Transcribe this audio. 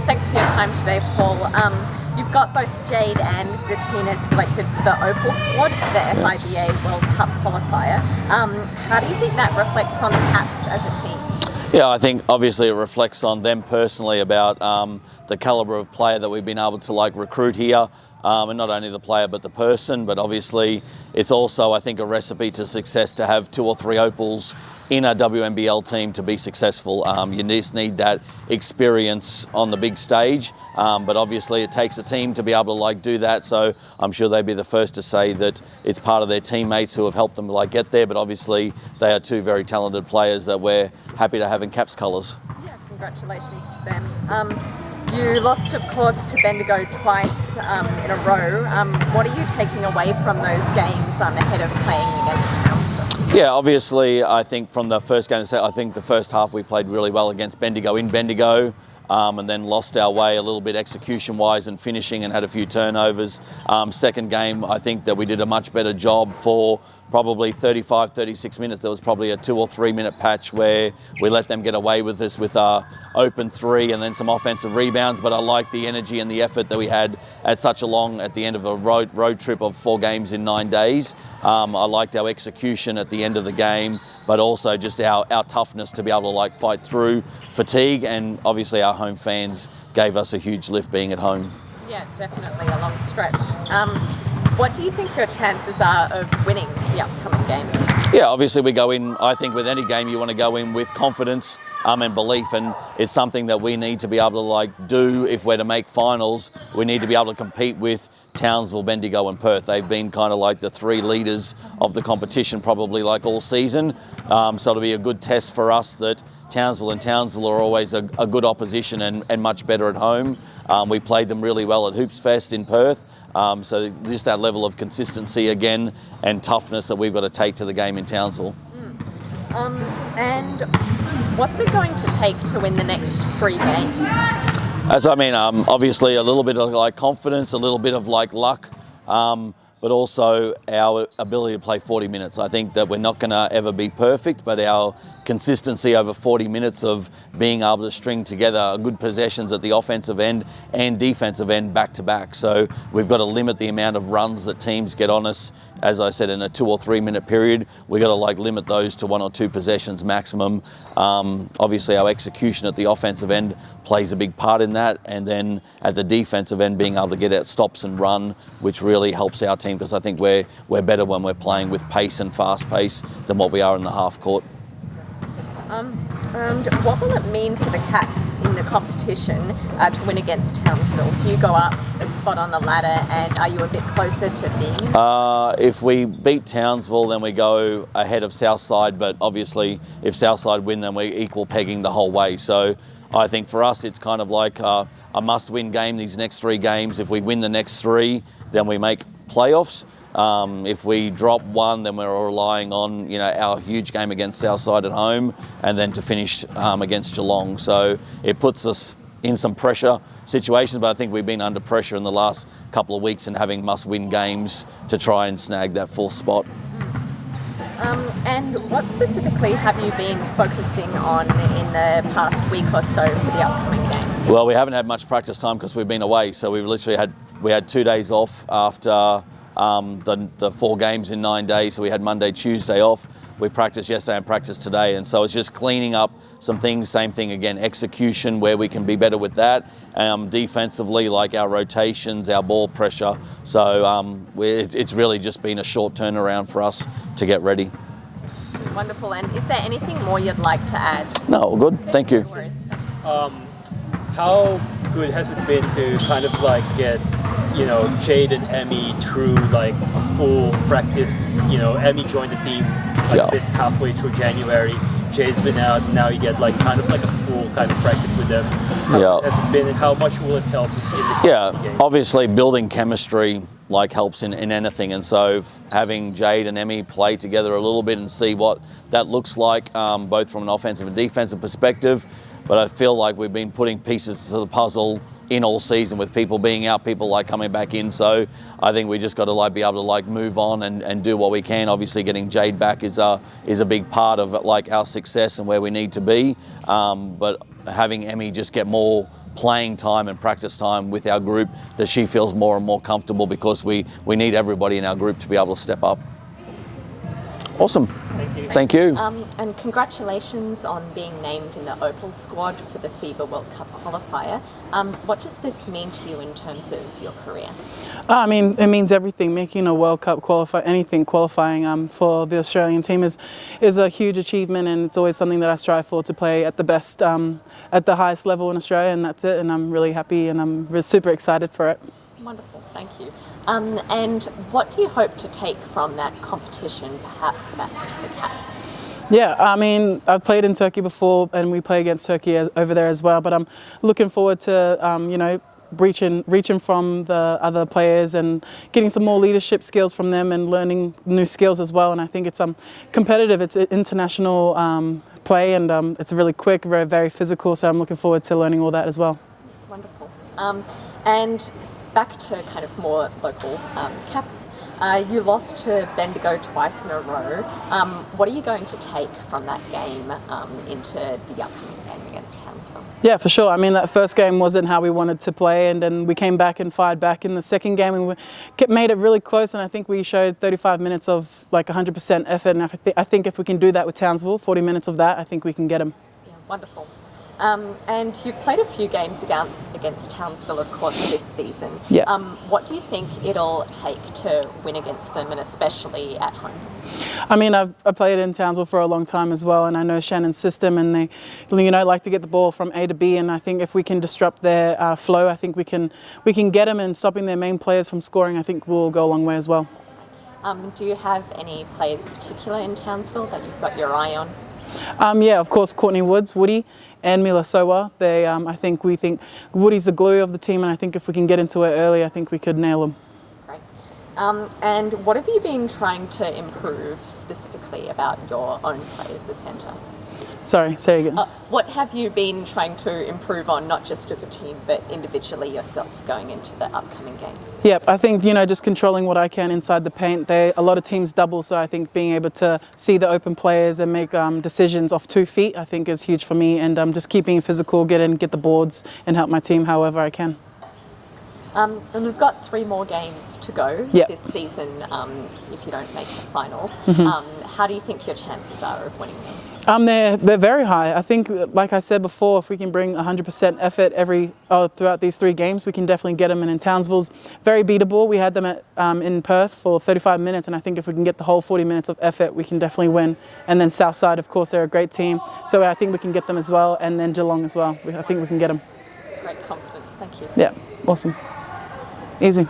Thanks for your time today, Paul. You've got both Jade and Zitina selected for the Opal squad for the FIBA World Cup qualifier. How do you think that reflects on the Cats as a team? Yeah, I think obviously it reflects on them personally about the calibre of player that we've been able to recruit here. And not only the player but the person, but obviously it's also, I think, a recipe to success to have 2 or 3 Opals in a WNBL team to be successful. You just need that experience on the big stage, but obviously it takes a team to be able to do that, so I'm sure they'd be the first to say that it's part of their teammates who have helped them get there, but obviously they are 2 very talented players that we're happy to have in Caps colours. Yeah, congratulations to them. You lost, of course, to Bendigo twice in a row. What are you taking away from those games ahead of playing against Townsville? Yeah, obviously, I think from the first game, I think the first half we played really well against Bendigo in Bendigo, and then lost our way a little bit execution-wise and finishing and had a few turnovers. Second game, I think that we did a much better job for probably 35, 36 minutes. There was probably a 2 or 3 minute patch where we let them get away with us with our open 3 and then some offensive rebounds. But I like the energy and the effort that we had at the end of a road trip of 4 games in 9 days. I liked our execution at the end of the game, but also just our toughness to be able to fight through fatigue. And obviously our home fans gave us a huge lift being at home. Yeah, definitely a long stretch. What do you think your chances are of winning the upcoming game? Yeah, obviously we go in, I think with any game you want to go in with confidence and belief, and it's something that we need to be able to do if we're to make finals. We need to be able to compete with Townsville, Bendigo and Perth. They've been kind of the 3 leaders of the competition probably all season, so it'll be a good test for us that Townsville are always a good opposition and much better at home. We played them really well at Hoops Fest in Perth. So just that level of consistency again and toughness that we've got to take to the game in Townsville. And what's it going to take to win the next 3 games? Obviously a little bit of confidence, a little bit of luck, but also our ability to play 40 minutes. I think that we're not going to ever be perfect, but our consistency over 40 minutes of being able to string together good possessions at the offensive end and defensive end back to back. So we've got to limit the amount of runs that teams get on us. As I said, in a 2 or 3 minute period, we've got to limit those to 1 or 2 possessions maximum. Obviously our execution at the offensive end plays a big part in that, and then at the defensive end being able to get out stops and run, which really helps our team, because I think we're better when we're playing with pace and fast pace than what we are in the half court. And what will it mean for the Cats in the competition to win against Townsville? Do you go up a spot on the ladder, and are you a bit closer to being? If we beat Townsville, then we go ahead of Southside, but obviously if Southside win, then we're equal pegging the whole way. So I think for us it's kind of a must-win game these next 3 games. If we win the next 3, then we make playoffs. If we drop 1, then we're relying on our huge game against Southside at home, and then to finish against Geelong. So it puts us in some pressure situations, but I think we've been under pressure in the last couple of weeks and having must-win games to try and snag that 4th spot. And what specifically have you been focusing on in the past week or so for the upcoming game? Well, we haven't had much practice time because we've been away, so we've literally had 2 days off after the 4 games in 9 days. So we had Monday, Tuesday off. We practiced yesterday and practiced today, and so it's just cleaning up some things. Same thing again, execution, where we can be better with that. Defensively, our rotations, our ball pressure. So it's really just been a short turnaround for us to get ready. Wonderful. And is there anything more you'd like to add? No, all good. Okay, Thank you. No worries. How good has it been to kind of get Jade and Emmy through a full practice? Emmy joined the team a bit halfway through January. Jade's been out, and now you get kind of a full kind of practice with them. How has it been, and how much will it help in the game? Obviously building chemistry helps in anything, and so having Jade and Emmy play together a little bit and see what that looks like, both from an offensive and defensive perspective. But I feel like we've been putting pieces to the puzzle in all season, with people being out, people coming back in. So I think we just got to be able to move on and do what we can. Obviously getting Jade back is a big part of our success and where we need to be. But having Emmy just get more playing time and practice time with our group that she feels more and more comfortable, because we need everybody in our group to be able to step up. Awesome. Thank you. Thank you. And congratulations on being named in the Opal squad for the FIBA World Cup qualifier. What does this mean to you in terms of your career? I mean, it means everything. Making a World Cup qualifying for the Australian team is a huge achievement, and it's always something that I strive for, to play at the best, at the highest level in Australia, and that's it. And I'm really happy, and I'm super excited for it. Wonderful, thank you. And what do you hope to take from that competition, perhaps back to the Cats? Yeah, I mean, I've played in Turkey before, and we play against Turkey over there as well. But I'm looking forward to, you know, reaching from the other players and getting some more leadership skills from them, and learning new skills as well. And I think it's competitive. It's international play, and it's really quick, very, very physical. So I'm looking forward to learning all that as well. Wonderful. And back to kind of more local Caps. You lost to Bendigo twice in a row. What are you going to take from that game into the upcoming game against Townsville? Yeah, for sure. I mean, that first game wasn't how we wanted to play, and then we came back and fired back in the second game, and we made it really close, and I think we showed 35 minutes of like 100% effort, and I think if we can do that with Townsville, 40 minutes of that, I think we can get them. Yeah, wonderful. And you've played a few games against Townsville, of course, this season. Yeah. What do you think it'll take to win against them, and especially at home? I mean, I've played in Townsville for a long time as well, and I know Shannon's system, and they, you know, like to get the ball from A to B. And I think if we can disrupt their flow, I think we can get them, and stopping their main players from scoring, I think will go a long way as well. Do you have any players in particular in Townsville that you've got your eye on? Yeah, of course, Courtney Woods, Woody, and Mila Sowa. We think Woody's the glue of the team, and I think if we can get into it early, I think we could nail them. Great. And what have you been trying to improve specifically about your own play as a centre? Sorry, say again. What have you been trying to improve on, not just as a team, but individually yourself going into the upcoming game? Yep, I think, you know, just controlling what I can inside the paint. A lot of teams double, so I think being able to see the open players and make decisions off 2 feet, I think is huge for me. And just keeping physical, get the boards, and help my team however I can. And we've got 3 more games to go this season if you don't make the finals. How do you think your chances are of winning them? They're very high. I think, like I said before, if we can bring 100% effort throughout these 3 games, we can definitely get them. And in Townsville's very beatable. We had them in Perth for 35 minutes, and I think if we can get the whole 40 minutes of effort, we can definitely win. And then Southside, of course, they're a great team, so I think we can get them as well. And then Geelong as well. I think we can get them. Great confidence. Thank you. Yeah, awesome. Easy.